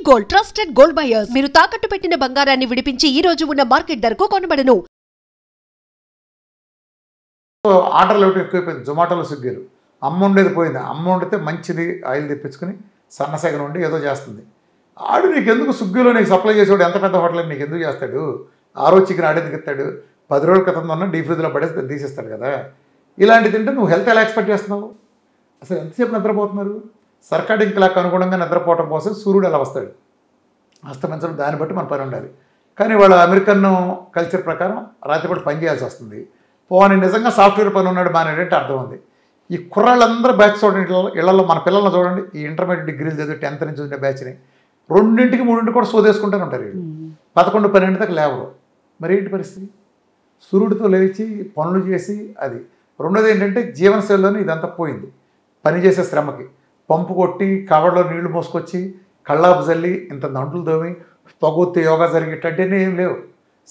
Gold trusted gold buyers. మీరు తాకట్టు పెట్టిన బంగారాన్ని విడిపించి ఈ రోజు ఉన్న మార్కెట్ ధరకు కొనబడను. ఆర్డర్లు ఒకటి ఎక్కువైపోయింది. జొమాటోలో, స్విగ్గీలు. అమ్మ ఉండేది పోయింది. అమ్మ వండితే మంచిది ఆయిల్ తెప్పించుకుని సన్నసగం ఉండి ఏదో చేస్తుంది. ఆడు నీకెందుకు స్విగ్గీలో నీకు సప్లై చేసేవాడు ఎంత పెద్ద హోటల్ నీకు ఎందుకు చేస్తాడు? ఆ రోజు చికెన్ ఆడేందుకు ఇస్తాడు? 10 రోజుల క్రితం ఉన్న డీప్ ఫ్రిడ్జ్లో పడేసి తీసేస్తాడు కదా. ఇలాంటి తింటే నువ్వు హెల్త్ ఎలా ఎక్స్పెక్ట్ చేస్తున్నావు? అసలు ఎంతసేపు నిద్రపోతున్నారు? సర్కాడిక్ క్లాక్ అనుగుణంగా నిద్రపోవటం కోసం సూర్యుడు ఎలా వస్తాడు? అస్తమించడం, దాన్ని బట్టి మన పని ఉండాలి. కానీ వాళ్ళ అమెరికన్ కల్చర్ ప్రకారం రాత్రిపూట పని చేయాల్సి వస్తుంది. పోనీ నిజంగా సాఫ్ట్వేర్ పని ఉన్నాడు మానేటట్టు అర్థం ఉంది. ఈ కుర్రాళ్ళందరూ బ్యాచ్ చూడండి, ఇళ్లలో మన పిల్లలను చూడండి, ఈ ఇంటర్మీడియట్ డిగ్రీలు చదివి 10th నుంచి ఉండే బ్యాచ్ని 2ంటికి 3ంటికి కూడా సోదేసుకుంటూనే ఉంటారు. వీళ్ళు 11, 12 దాకా లేవరు. మరి ఏంటి పరిస్థితి? సూర్యుడితో లేచి పనులు చేసి అది. రెండోది ఏంటంటే జీవనశైలిలోనే ఇదంతా పోయింది. పని చేసే శ్రమకి పంపు కొట్టి కవర్లో నీళ్లు మోసుకొచ్చి కళ్ళాపు జల్లి ఇంత దంటులు తోమి పొగొత్తి యోగా జరిగేటంటేనే ఏం లేవు.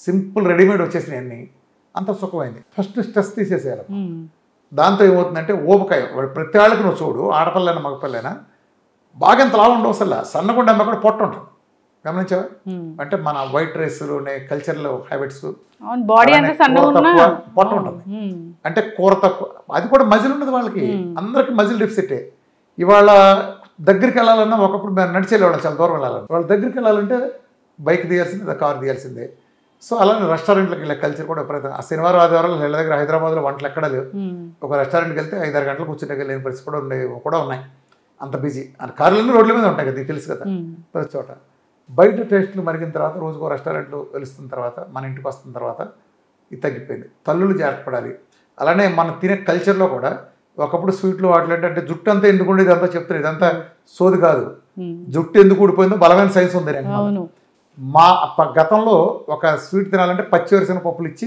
సింపుల్ రెడీమేడ్ వచ్చేసినాయి అన్నీ. అంత సుఖమైంది. First stress తీసేసేయాలి. దాంతో ఏమవుతుందంటే ఊబకాయ. వాడు ప్రతి వాళ్ళకి నువ్వు చూడు, ఆడపిల్లైనా మగపిల్లైనా బాగా ఎంత లావు ఉండవు. అసలు సన్నగుండా అమ్మ కూడా పొట్ట ఉంటుంది. గమనించావా? అంటే మన వైట్ రైస్లోనే కల్చర్లో హ్యాబిట్స్ పొట్ట ఉంటుంది. అంటే కూర తక్కువ, అది కూడా మజిల్ ఉండదు వాళ్ళకి. అందరికి మజిల్ డెఫిసిటే. ఇవాళ దగ్గరికి వెళ్ళాలన్నా ఒకప్పుడు మేము నడిచి వెళ్ళేవాళ్ళం, చాలా దూరం వెళ్ళాలని. వాళ్ళ దగ్గరికి వెళ్ళాలంటే బైక్ తీయాల్సిందే, కారు తీయాల్సిందే. సో అలానే రెస్టారెంట్లకు వెళ్ళే కల్చర్ కూడా విపరీతం. ఆ శనివారం ఆదివారాలు ఇళ్ళ దగ్గర హైదరాబాద్లో వంటలు ఎక్కడా లేవు. ఒక రెస్టారెంట్కి వెళ్తే 5-6 గంటలు కూర్చునే లేని పరిస్థితి కూడా ఉన్నాయి. అంత బిజీ. కార్లన్నీ రోడ్ల మీద ఉంటాయి కదా, తెలుసు కదా. ప్రతి చోట బయట టేస్ట్లు మరిగిన తర్వాత, రోజుకో రెస్టారెంట్లు వెలుస్తున్న తర్వాత, మన ఇంటికి వస్తున్న తర్వాత ఇది తగ్గిపోయింది. తల్లులు జాగ్రత్త పడాలి. అలానే మనం తినే కల్చర్లో కూడా ఒకప్పుడు స్వీట్లు వాటిలంటే అంటే జుట్టు అంతా ఎందుకు ఉండేది అంతా చెప్తారు. ఇదంతా సోది కాదు. జుట్టు ఎందుకు ఊడిపోయిందో బలమైన సైన్స్ ఉంది. మా గతంలో ఒక స్వీట్ తినాలంటే పచ్చి వేరుశనగ పప్పులు ఇచ్చి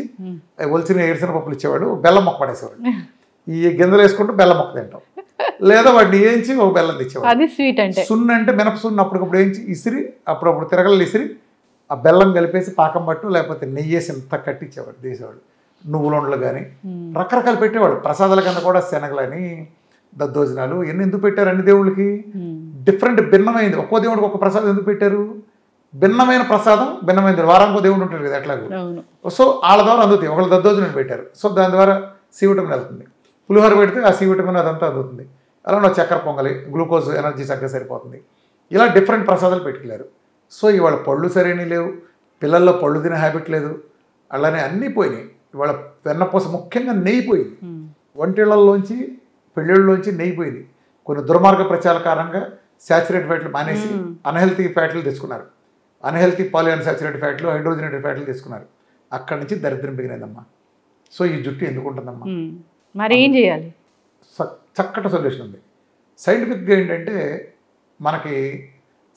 ఒలిచిన వేరుశనగ పప్పులు ఇచ్చేవాడు, బెల్లం మొక్క పడేసేవాడు. ఈ గింజలు వేసుకుంటూ బెల్లం మొక్క తింటాం, లేదా వాటిని వేయించి ఒక బెల్లం తెచ్చేవాడు. సున్ను అంటే మినప సున్ను అప్పటికప్పుడు వేయించి ఇసిరి, అప్పుడప్పుడు తిరగలు ఇసిరి ఆ బెల్లం కలిపేసి పాకం పట్టు లేకపోతే నెయ్యి వేసి ఇంత కట్టించేవాడు, తీసేవాడు. నువ్వులుండలు కానీ రకరకాలు పెట్టేవాడు. ప్రసాదాల కింద కూడా శనగలని, దద్దోజనాలు ఎన్ని ఎందుకు పెట్టారు? అన్ని దేవుళ్ళకి డిఫరెంట్ భిన్నమైంది. ఒక్కో దేవుడికి ఒక ప్రసాదం ఎందుకు పెట్టారు? భిన్నమైన ప్రసాదం, భిన్నమైనది. వారానికి దేవుడు ఉంటాడు కదా ఎట్లాగో. సో వాళ్ళ ద్వారా అందుతాయి. ఒకళ్ళు దద్దోజనం పెట్టారు, సో దాని ద్వారా సి విటమిన్ వెళ్తుంది. పులిహోర పెడితే ఆ సి విటమిన్ అదంతా అందుతుంది. అలానే చక్కెర పొంగలి, గ్లూకోజ్ ఎనర్జీ చక్కగా సరిపోతుంది. ఇలా డిఫరెంట్ ప్రసాదాలు పెట్టుకెళ్ళారు. సో ఇవాళ పళ్ళు సరైనవి లేవు, పిల్లల్లో పళ్ళు తినే హ్యాబిట్ లేదు. అలానే అన్నీ పోయినాయి. ఇవాళ వెన్నపూస, ముఖ్యంగా నెయ్యి పోయింది. వంటిళ్లలోంచి పెళ్ళిళ్ళలోంచి నెయ్యి పోయింది. కొన్ని దుర్మార్గ ప్రచారాల కారణంగా శాచురేట్ ఫ్యాట్లు మానేసి అన్హెల్తీ ఫ్యాట్లు తెచ్చుకున్నారు. అన్హెల్తీ పాలిఅన్సాచురేటెడ్ ఫ్యాట్లు, హైడ్రోజనేటెడ్ ఫ్యాట్లు తీసుకున్నారు. అక్కడి నుంచి దరిద్రం పెరిగినదమ్మా. సో ఈ జుట్టు ఎందుకు ఉంటుందమ్మా? మరి ఏం చేయాలి? చక్కటి సొల్యూషన్ ఉంది. సైంటిఫిక్గా ఏంటంటే మనకి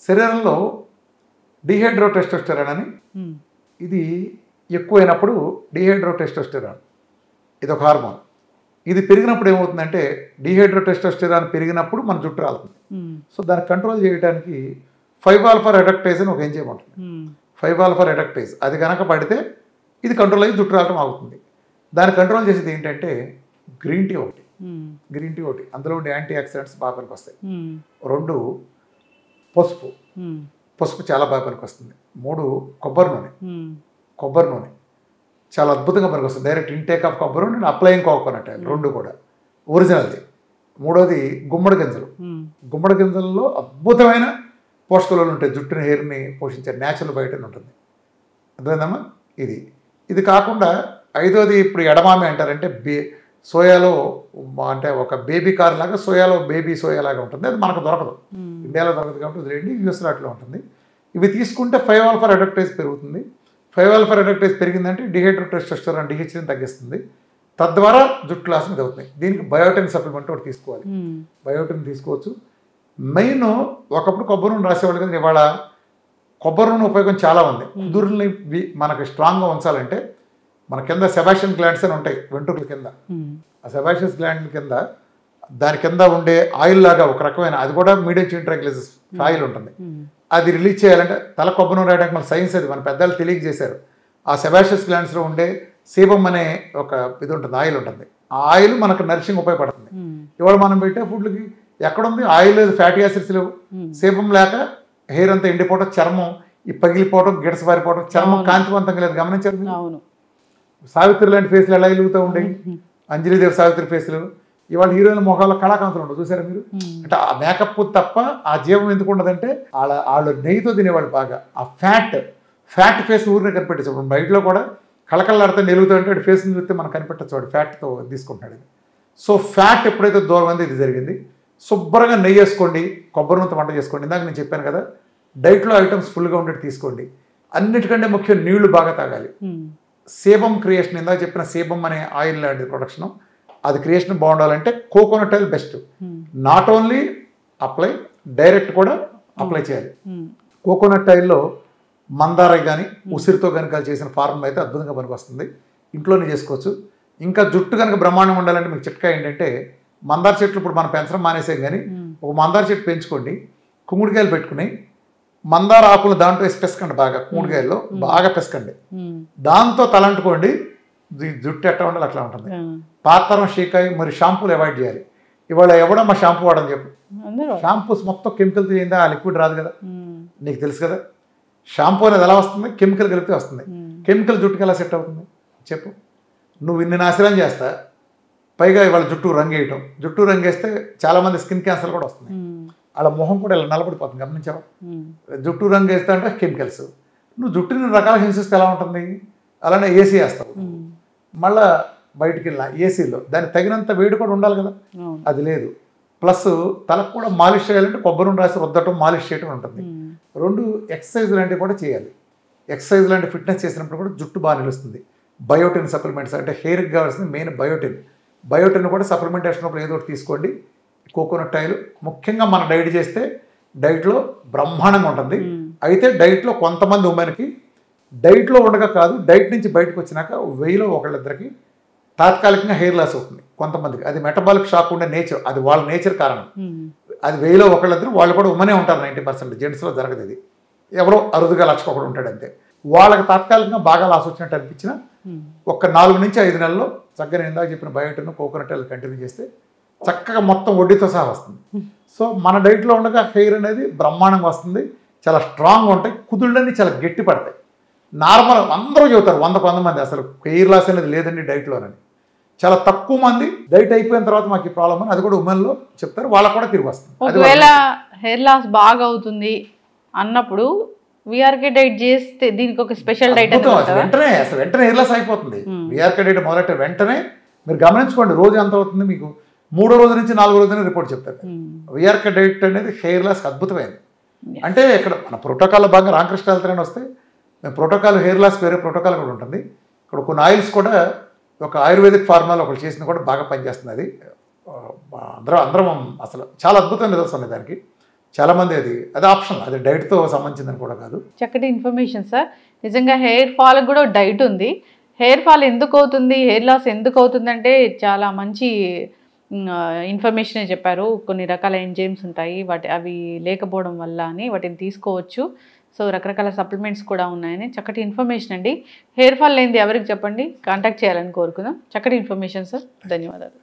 శరీరంలో డీహైడ్రోటెస్టోస్టెరాన్ అని, ఇది ఎక్కువైనప్పుడు డీహైడ్రోటెస్టోస్టెరాన్ ఇది ఒక హార్మోన్. ఇది పెరిగినప్పుడు ఏమవుతుందంటే డీహైడ్రోటెస్టోస్టెరాన్ పెరిగినప్పుడు మన జుట్టు రాలుతుంది. సో దాన్ని కంట్రోల్ చేయడానికి 5-ఆల్ఫా రెడక్టేజ్ అని ఒక ఎంజైమ్ ఉంటుంది. 5-ఆల్ఫా రెడక్టేజ్ అది కనుక పడితే ఇది కంట్రోల్ అయ్యి జుట్టు రావటం అవుతుంది. దాన్ని కంట్రోల్ చేసేది ఏంటంటే గ్రీన్ టీ ఒకటి. అందులో ఉండే యాంటీ ఆక్సిడెంట్స్ బాగా పనికి వస్తాయి. 2 పసుపు చాలా బాగా పనికి వస్తుంది. 3 కొబ్బరి నూనె చాలా అద్భుతంగా పనికి వస్తుంది. డైరెక్ట్ ఇంటేక్ ఆఫ్ కొబ్బరి నూనె, అప్లయింగ్ కోకోనట్ ఆయిల్ 2 కూడా ఒరిజినల్ది. 3వది గుమ్మడి గింజలలో అద్భుతమైన పోషకాలు ఉంటాయి. జుట్టుని, హెయిర్ని పోషించే న్యాచురల్ బయోటిన్ ఉంటుంది. అర్థమైందమ్మా? ఇది కాకుండా 5వది ఇప్పుడు ఎడమామి అంటారంటే సోయాలో, అంటే ఒక బేబీ కార్ లాగా సోయాలో బేబీ సోయా లాగా ఉంటుంది. అది మనకు దొరకదు, ఇండియాలో దొరకదు కాబట్టి వదిలేండి. యూఎస్లో అట్లా ఉంటుంది. ఇవి తీసుకుంటే 5-ఆల్ఫా రెడక్టేజ్ పెరుగుతుంది. 5-ఆల్ఫా రెడక్టేజ్ పెరిగిందంటే డీహైడ్రోటెస్టోస్టెరాన్ DHని తగ్గిస్తుంది. తద్వారా జుట్టు లాస్ మీద అవుతుంది. దీనికి బయోటిన్ సప్లిమెంట్ ఒకటి తీసుకోవాలి. బయోటిన్ తీసుకోవచ్చు. మెయిన్ ఒకప్పుడు కొబ్బరి నూనె రాసేవాళ్ళు కదా, ఇవాళ కొబ్బరి నూనె ఉపయోగం చాలా ఉంది. కుదురుని మనకి స్ట్రాంగ్గా ఉంచాలంటే మన కింద సెబాషియన్ గ్లాండ్స్ అని ఉంటాయి వెంట్రుకల కింద. ఆ సెబాషియస్ గ్లాండ్ కింద, దాని కింద ఉండే ఆయిల్ లాగా ఒక రకమైన, అది కూడా మీడియం చైన్ ట్రైగ్లిసరైడ్స్ ఆయిల్ ఉంటుంది. అది రిలీజ్ చేయాలంటే తల కొబ్బరి నూనె రాయడానికి మన సైన్స్ అది మన పెద్దలు తెలియజేశారు. ఆ సెబాషియస్ గ్లాండ్స్లో ఉండే సేబమ్ అనే ఒక ఇది ఉంటుంది, ఆయిల్ ఉంటుంది. ఆ ఆయిల్ మనకు నరిషింగ్ ఉపయోగపడుతుంది. ఇవాళ మనం పెట్టే ఫుడ్లకి ఎక్కడుంది ఆయిల్ లేదు, ఫ్యాటీ యాసిడ్స్ లేవు, సేబమ్ లేక హెయిర్ అంతా ఎండిపోవడం, చర్మం ఈ పగిలిపోవడం, గిడసబారిపోవడం, చర్మం కాంతివంతంగా లేదు. గమనించారు మీరు? అవును. సావిత్రి లాంటి ఫేస్లు ఎలా వెలుగుతూ ఉండేవి, అంజలిదేవి సావిత్రి ఫేస్లు. ఇవాళ హీరోయిన్ మొహాల్లో కళాకాంతులు ఉండవు, చూసారా మీరు? అంటే ఆ మేకప్ తప్ప ఆ జీవం ఎందుకు ఉండదంటే వాళ్ళు నెయ్యితో తినేవాళ్ళు బాగా. ఆ ఫ్యాట్ ఫేస్ ఊరినే కనిపెట్టచ్చు. ఇప్పుడు బయటలో కూడా కళకళలాడితే నిలుగుతూ ఉంటే ఫేస్ని చూస్తే మనం కనిపెట్టచ్చు, వాడు ఫ్యాట్తో తీసుకుంటున్నాడు. సో ఫ్యాట్ ఎప్పుడైతే దూరం అంది ఇది జరిగింది. శుభ్రంగా నెయ్యి వేసుకోండి, కొబ్బరి నూనెతో వంట చేసుకోండి. ఇందాక నేను చెప్పాను కదా, డైట్లో ఐటమ్స్ ఫుల్గా ఉండేది తీసుకోండి. అన్నిటికంటే ముఖ్యం నీళ్లు బాగా తాగాలి. సేబం క్రియేషన్, ఇందాక చెప్పిన సేబం అనే ఆయిల్ లాంటి ప్రొడక్షన్, అది క్రియేషన్ బాగుండాలంటే coconut oil best. Not only apply, direct కూడా అప్లై చేయాలి. కోకోనట్ ఆయిల్లో మందార కానీ ఉసిరితో కనుక చేసిన ఫార్ములా అయితే అద్భుతంగా పనికి వస్తుంది. ఇంట్లోనే చేసుకోవచ్చు. ఇంకా జుట్టు కనుక బ్రహ్మాండం ఉండాలంటే మీకు చిట్కా ఏంటంటే, మందార చెట్లు ఇప్పుడు మనం పెంచడం మానేసాం, కానీ ఒక మందార చెట్టు పెంచుకోండి, కుంకుడుకాయలు పెట్టుకుని మందార ఆకులు దాంట్లో వేసి పెసకండి, బాగా కుంకుడుకాయల్లో బాగా పెసకండి, దాంతో తలంటుకోండి. జుట్టు ఎట్లా ఉండాలి అట్లా ఉంటుంది. పాతరం షీకాయ. మరి షాంపూలు అవాయిడ్ చేయాలి. ఇవాళ ఎవడమ్మా షాంపూ వాడని చెప్పు. షాంపూస్ మొత్తం కెమికల్తో చేయిందా, ఆ లిక్విడ్ రాదు కదా, నీకు తెలుసు కదా. షాంపూ అనేది ఎలా వస్తుంది? కెమికల్ కలిపితే వస్తుంది. కెమికల్ జుట్టుకి ఎలా సెట్ అవుతుంది చెప్పు? నువ్వు ఇన్ని నాశనం చేస్తా, పైగా ఇవాళ జుట్టు రంగు వేయటం. జుట్టు రంగు వేస్తే చాలామంది స్కిన్ క్యాన్సర్ కూడా వస్తుంది. వాళ్ళ మొహం కూడా ఇలా నలబడిపోతుంది, గమనించావా? జుట్టు రంగు వేస్తా అంటే కెమికల్స్. నువ్వు జుట్టుని రకాల హింసిస్తే ఎలా ఉంటుంది? అలానే ఏసీ వేస్తావు, మళ్ళీ బయటికి వెళ్ళిన ఏసీలో దానికి తగినంత వేడి కూడా ఉండాలి కదా, అది లేదు. ప్లస్ తలకు కూడా మాలిష్ చేయాలంటే కొబ్బరి నూనె రాసి రుద్దటం, మాలిష్ చేయటం ఉంటుంది. 2 ఎక్సర్సైజ్ లాంటివి కూడా చేయాలి. ఎక్సర్సైజ్ లాంటి ఫిట్నెస్ చేసినప్పుడు కూడా జుట్టు బాగా నిలుస్తుంది. బయోటిన్ సప్లిమెంట్స్ అంటే హెయిర్కి కావాల్సింది మెయిన్ బయోటిన్ కూడా సప్లిమెంటేషన్ అప్పుడు ఏదో ఒకటి తీసుకోండి. కోకోనట్ ఆయిల్ ముఖ్యంగా మనం డైట్ చేస్తే డైట్లో బ్రహ్మాండంగా ఉంటుంది. అయితే డైట్లో కొంతమంది ఉమెన్కి డైట్లో ఉండగా కాదు, డైట్ నుంచి బయటకు వచ్చినాక 1000లో ఒకళ్ళిద్దరికి తాత్కాలికంగా హెయిర్ లాస్ అవుతుంది కొంతమందికి. అది మెటబాలిక్ షాక్ ఉండే నేచర్, అది వాళ్ళ నేచర్ కారణం. అది 1000లో ఒకళ్ళిద్దరు, వాళ్ళు కూడా ఉమెనే ఉంటారు. 90% జెంట్స్లో జరగదు ఇది. ఎవరో అరుదుగా లక్ష ఒకడు ఉంటాడు అంతే. వాళ్ళకి తాత్కాలికంగా బాగా లాస్ వచ్చినట్టు అనిపించిన ఒక 4 నుంచి 5 నెలల్లో చక్కగా నేను ఇందాక చెప్పిన బయోటిన్ కోకోనట్ ఆయిల్ కంటిన్యూ చేస్తే చక్కగా మొత్తం వడ్డీతో సహా వస్తుంది. సో మన డైట్లో ఉండగా హెయిర్ అనేది బ్రహ్మాండంగా వస్తుంది, చాలా స్ట్రాంగ్గా ఉంటాయి, కుదుళ్ళన్నీ చాలా గట్టి పడతాయి. నార్మల్ అందరూ చెబుతారు 100 మంది అసలు హెయిర్ లాస్ అనేది లేదండి డైట్లోనని. చాలా తక్కువ మంది డైట్ అయిపోయిన తర్వాత మాకు ఈ ప్రాబ్లం అని, అది కూడా ఉమెన్లో చెప్తారు, వాళ్ళకు కూడా తిరిగి వస్తుంది. ఒకవేళ హెయిర్ లాస్ బాగా అవుతుంది అన్నప్పుడు విఆర్కే డైట్ చేస్తే దీనికి ఒక స్పెషల్ డైట్ వెంటనే హెయిర్ లాస్ అయిపోతుంది. విఆర్కే డైట్ మొదలెట్టే వెంటనే మీరు గమనించుకోండి, రోజు ఎంత అవుతుంది మీకు 3వ రోజు నుంచి 4వ రోజున రిపోర్ట్ చెప్తారు. విఆర్కే డైట్ అనేది హెయిర్ లాస్కి అద్భుతమైనది. అంటే ఇక్కడ మన ప్రోటోకాల్లో భాగంగా రామకృష్ణ హెల్త్ అని వస్తే ప్రోటోకాల్ హెయిర్ లాస్ వేరే ప్రోటోకాల్ కూడా ఉంటుంది. ఇక్కడ కొన్ని ఆయిల్స్ కూడా ఒక ఆయుర్వేదిక్ ఫార్మాలో ఒకటి చేసిన కూడా బాగా పనిచేస్తుంది. అది అందరం అసలు చాలా అద్భుతమైన రిజల్ట్స్ ఉన్నాయి దానికి. చాలామంది అది ఆప్షన్, అది డైట్తో సంబంధించిందని కూడా కాదు. చక్కటి ఇన్ఫర్మేషన్ సార్. నిజంగా హెయిర్ ఫాల్కి కూడా డైట్ ఉంది. హెయిర్ ఫాల్ ఎందుకు అవుతుంది, హెయిర్ లాస్ ఎందుకు అవుతుందంటే చాలా మంచి ఇన్ఫర్మేషనే చెప్పారు. కొన్ని రకాల ఎంజైమ్స్ ఉంటాయి, అవి లేకపోవడం వల్ల అని వాటిని తీసుకోవచ్చు. సో రకరకాల సప్లిమెంట్స్ కూడా ఉన్నాయని చక్కటి ఇన్ఫర్మేషన్ అండి. హెయిర్ ఫాల్ లేనిది ఎవరికి చెప్పండి, కాంటాక్ట్ చేయాలని కోరుకుందాం. చక్కటి ఇన్ఫర్మేషన్ సార్, ధన్యవాదాలు.